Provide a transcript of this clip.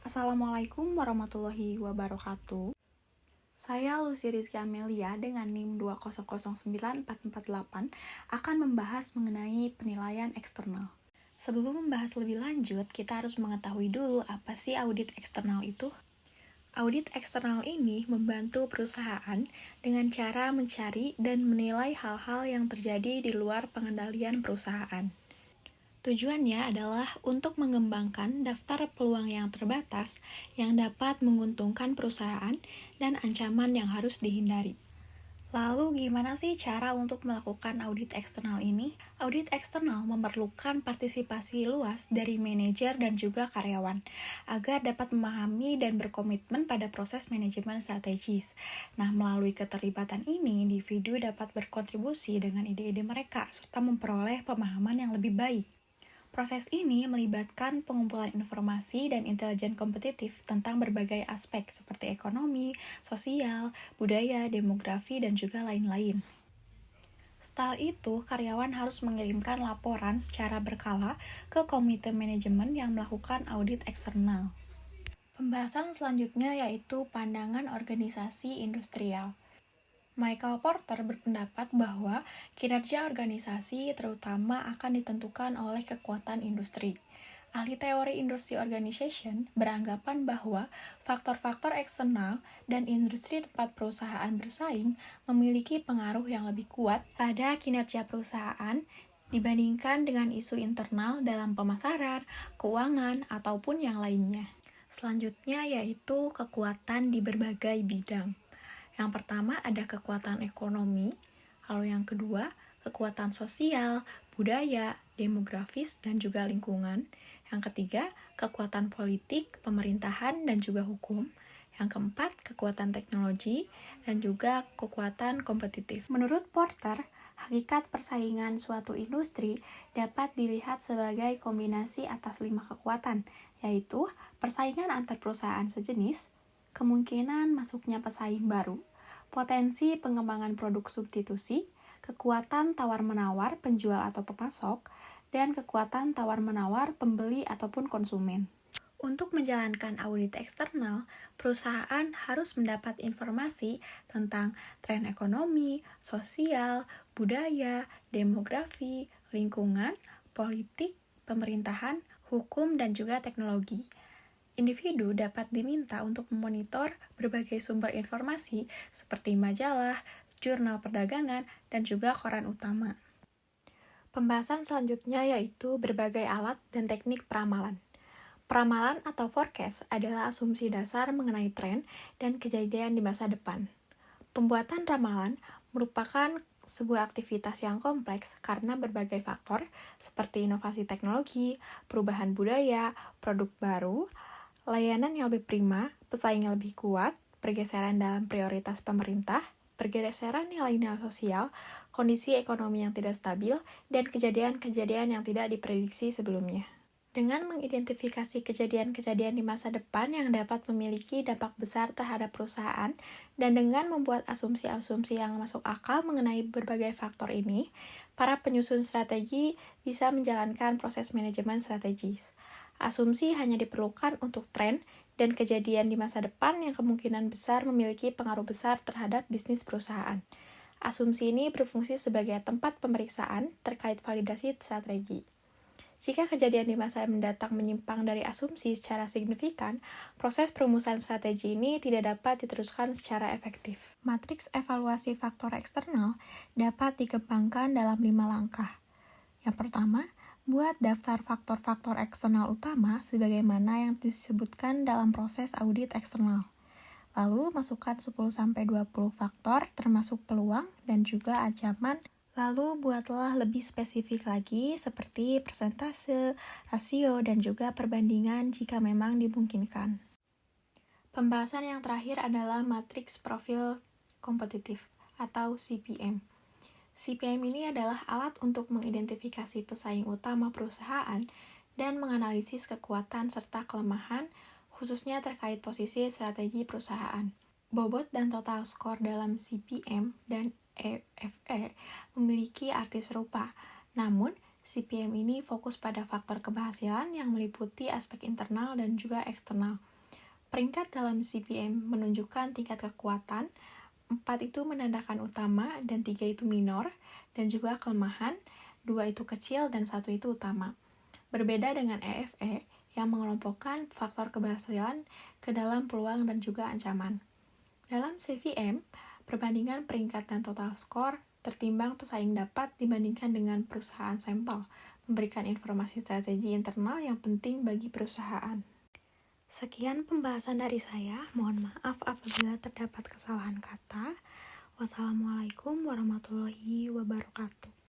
Assalamualaikum warahmatullahi wabarakatuh. Saya Lucy Rizky Amelia dengan NIM 2009448 akan membahas mengenai penilaian eksternal. Sebelum membahas lebih lanjut, kita harus mengetahui dulu apa sih audit eksternal itu. Audit eksternal ini membantu perusahaan dengan cara mencari dan menilai hal-hal yang terjadi di luar pengendalian perusahaan. Tujuannya adalah untuk mengembangkan daftar peluang yang terbatas yang dapat menguntungkan perusahaan dan ancaman yang harus dihindari. Lalu gimana sih cara untuk melakukan audit eksternal ini? Audit eksternal memerlukan partisipasi luas dari manajer dan juga karyawan agar dapat memahami dan berkomitmen pada proses manajemen strategis. Nah, melalui keterlibatan ini, individu dapat berkontribusi dengan ide-ide mereka serta memperoleh pemahaman yang lebih baik. Proses ini melibatkan pengumpulan informasi dan intelijen kompetitif tentang berbagai aspek seperti ekonomi, sosial, budaya, demografi, dan juga lain-lain. Setelah itu, karyawan harus mengirimkan laporan secara berkala ke komite manajemen yang melakukan audit eksternal. Pembahasan selanjutnya yaitu pandangan organisasi industrial. Michael Porter berpendapat bahwa kinerja organisasi terutama akan ditentukan oleh kekuatan industri. Ahli teori industry organization beranggapan bahwa faktor-faktor eksternal dan industri tempat perusahaan bersaing memiliki pengaruh yang lebih kuat pada kinerja perusahaan dibandingkan dengan isu internal dalam pemasaran, keuangan, ataupun yang lainnya. Selanjutnya yaitu kekuatan di berbagai bidang. Yang pertama ada kekuatan ekonomi, lalu yang kedua kekuatan sosial, budaya, demografis, dan juga lingkungan. Yang ketiga kekuatan politik, pemerintahan, dan juga hukum. Yang keempat kekuatan teknologi, dan juga kekuatan kompetitif. Menurut Porter, hakikat persaingan suatu industri dapat dilihat sebagai kombinasi atas 5 kekuatan, yaitu persaingan antar perusahaan sejenis, kemungkinan masuknya pesaing baru, potensi pengembangan produk substitusi, kekuatan tawar-menawar penjual atau pemasok, dan kekuatan tawar-menawar pembeli ataupun konsumen. Untuk menjalankan audit eksternal, perusahaan harus mendapat informasi tentang tren ekonomi, sosial, budaya, demografi, lingkungan, politik, pemerintahan, hukum, dan juga teknologi. Individu dapat diminta untuk memonitor berbagai sumber informasi seperti majalah, jurnal perdagangan, dan juga koran utama. Pembahasan selanjutnya yaitu berbagai alat dan teknik peramalan. Peramalan atau forecast adalah asumsi dasar mengenai tren dan kejadian di masa depan. Pembuatan ramalan merupakan sebuah aktivitas yang kompleks karena berbagai faktor seperti inovasi teknologi, perubahan budaya, produk baru, layanan yang lebih prima, pesaing yang lebih kuat, pergeseran dalam prioritas pemerintah, pergeseran nilai-nilai sosial, kondisi ekonomi yang tidak stabil, dan kejadian-kejadian yang tidak diprediksi sebelumnya. Dengan mengidentifikasi kejadian-kejadian di masa depan yang dapat memiliki dampak besar terhadap perusahaan, dan dengan membuat asumsi-asumsi yang masuk akal mengenai berbagai faktor ini, para penyusun strategi bisa menjalankan proses manajemen strategis. Asumsi hanya diperlukan untuk tren dan kejadian di masa depan yang kemungkinan besar memiliki pengaruh besar terhadap bisnis perusahaan. Asumsi ini berfungsi sebagai tempat pemeriksaan terkait validasi strategi. Jika kejadian di masa mendatang menyimpang dari asumsi secara signifikan, proses perumusan strategi ini tidak dapat diteruskan secara efektif. Matriks evaluasi faktor eksternal dapat dikembangkan dalam 5 langkah. Yang pertama, buat daftar faktor-faktor eksternal utama sebagaimana yang disebutkan dalam proses audit eksternal. Lalu, masukkan 10-20 faktor termasuk peluang dan juga ancaman. Lalu, buatlah lebih spesifik lagi seperti persentase, rasio, dan juga perbandingan jika memang dimungkinkan. Pembahasan yang terakhir adalah matriks profil kompetitif atau CPM. CPM ini adalah alat untuk mengidentifikasi pesaing utama perusahaan dan menganalisis kekuatan serta kelemahan, khususnya terkait posisi strategi perusahaan. Bobot dan total skor dalam CPM dan EFE memiliki arti serupa, namun CPM ini fokus pada faktor keberhasilan yang meliputi aspek internal dan juga eksternal. Peringkat dalam CVM menunjukkan tingkat kekuatan, 4 itu menandakan utama dan 3 itu minor, dan juga kelemahan, 2 itu kecil dan 1 itu utama. Berbeda dengan EFE yang mengelompokkan faktor keberhasilan ke dalam peluang dan juga ancaman. Dalam CVM, perbandingan peringkat dan total skor tertimbang pesaing dapat dibandingkan dengan perusahaan sampel, memberikan informasi strategi internal yang penting bagi perusahaan. Sekian pembahasan dari saya, mohon maaf apabila terdapat kesalahan kata. Wassalamualaikum warahmatullahi wabarakatuh.